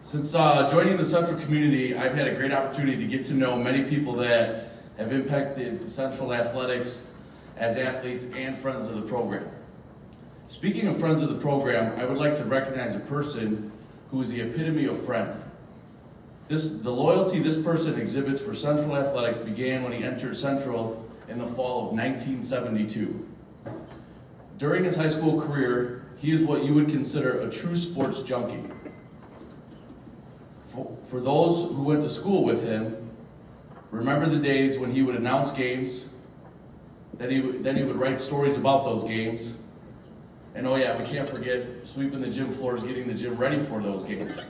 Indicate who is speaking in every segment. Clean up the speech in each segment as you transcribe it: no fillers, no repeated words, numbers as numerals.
Speaker 1: Since joining the Central community, I've had a great opportunity to get to know many people that have impacted Central athletics as athletes and friends of the program. Speaking of friends of the program, I would like to recognize a person who is the epitome of friend. The loyalty this person exhibits for Central athletics began when he entered Central in the fall of 1972. During his high school career, he is what you would consider a true sports junkie. For those who went to school with him, remember the days when he would announce games, then he would write stories about those games, and oh yeah, we can't forget sweeping the gym floors, getting the gym ready for those games.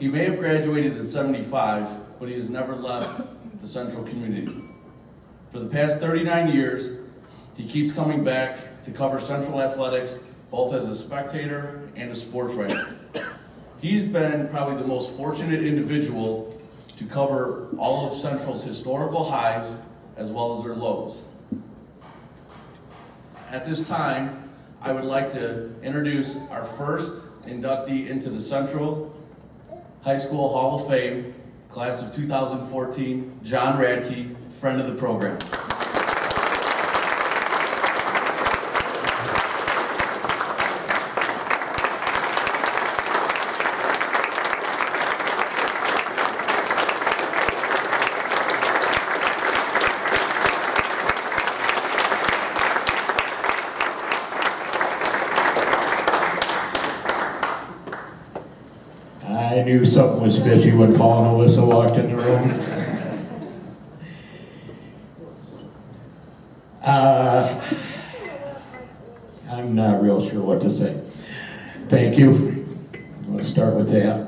Speaker 1: He may have graduated in '75, but he has never left the Central community. For the past 39 years, he keeps coming back to cover Central athletics, both as a spectator and a sports writer. He's been probably the most fortunate individual to cover all of Central's historical highs as well as their lows. At this time, I would like to introduce our first inductee into the Central High School Hall of Fame, class of 2014, John Radtke, friend of the program.
Speaker 2: I knew something was fishy when Paul and Alyssa walked in the room. I'm not real sure what to say. Thank you. Let's start with that.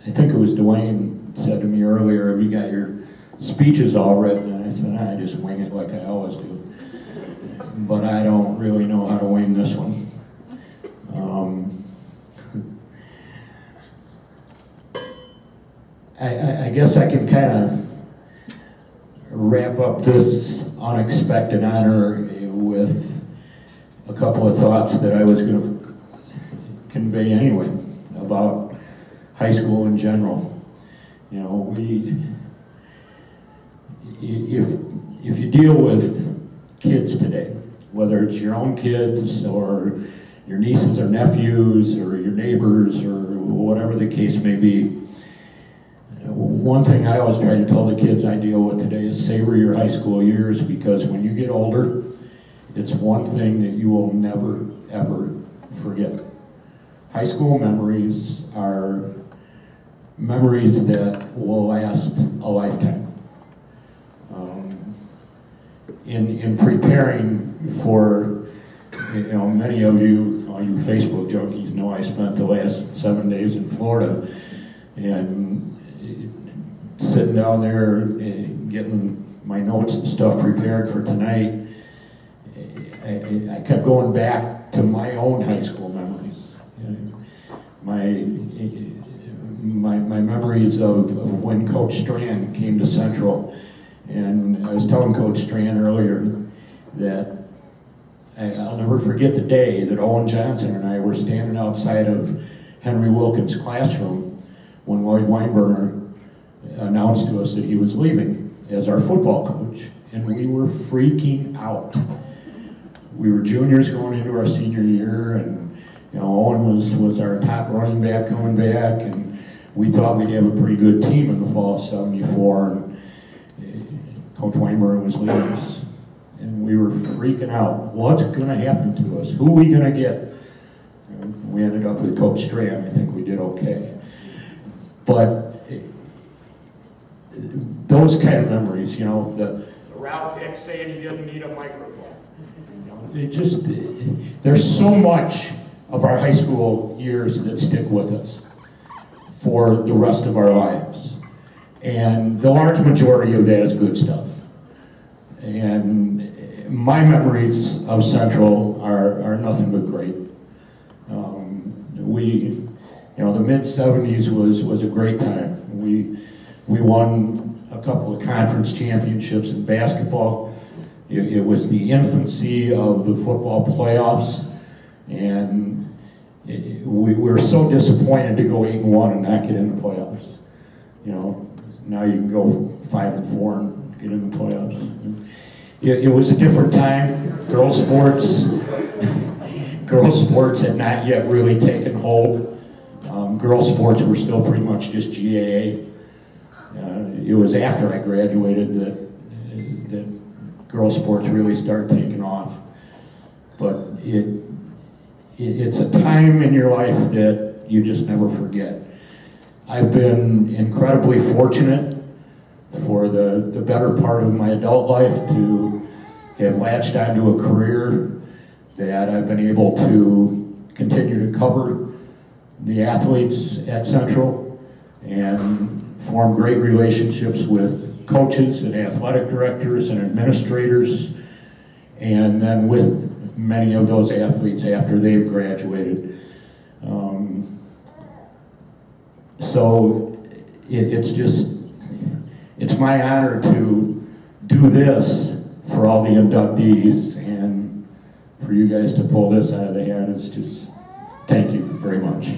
Speaker 2: I think it was Dwayne said to me earlier, have you got your speeches all written? And I said, I just wing it like I always do. But I don't really know how to wing this one. I guess I can kind of wrap up this unexpected honor with a couple of thoughts that I was going to convey anyway about high school in general. You know, if you deal with kids today, whether it's your own kids or your nieces or nephews or your neighbors or whatever the case may be, one thing I always try to tell the kids I deal with today is savor your high school years, because when you get older, it's one thing that you will never, ever forget. High school memories are memories that will last a lifetime. In preparing for, you know, many of you, all you Facebook junkies know I spent the last 7 days in Florida, and sitting down there getting my notes and stuff prepared for tonight, I kept going back to my own high school memories. My memories of when Coach Strand came to Central. And I was telling Coach Strand earlier that I'll never forget the day that Owen Johnson and I were standing outside of Henry Wilkins' classroom when Lloyd Weinberger announced to us that he was leaving as our football coach, and we were freaking out. We were juniors going into our senior year, and you know, Owen was our top running back coming back, and we thought we'd have a pretty good team in the fall of '74. And Coach Weinberger was leaving us, and we were freaking out. What's going to happen to us? Who are we going to get? And we ended up with Coach Strand. I think we did okay. But those kind of memories, you know, the
Speaker 3: Ralph Hicks saying he didn't need a microphone.
Speaker 2: You know, there's so much of our high school years that stick with us for the rest of our lives. And the large majority of that is good stuff. And my memories of Central are nothing but great. You know, the mid-'70s was a great time. We won a couple of conference championships in basketball. It was the infancy of the football playoffs. And we were so disappointed to go 8-1 and not get in the playoffs. You know, now you can go 5-4 and get in the playoffs. It was a different time. Girls sports had not yet really taken hold. Girls sports were still pretty much just GAA. It was after I graduated that girls sports really started taking off. But it's a time in your life that you just never forget. I've been incredibly fortunate for the better part of my adult life to have latched onto a career that I've been able to continue to cover the athletes at Central and form great relationships with coaches and athletic directors and administrators, and then with many of those athletes after they've graduated. So it's my honor to do this for all the inductees, and for you guys to pull this out of the hat is just, thank you very much.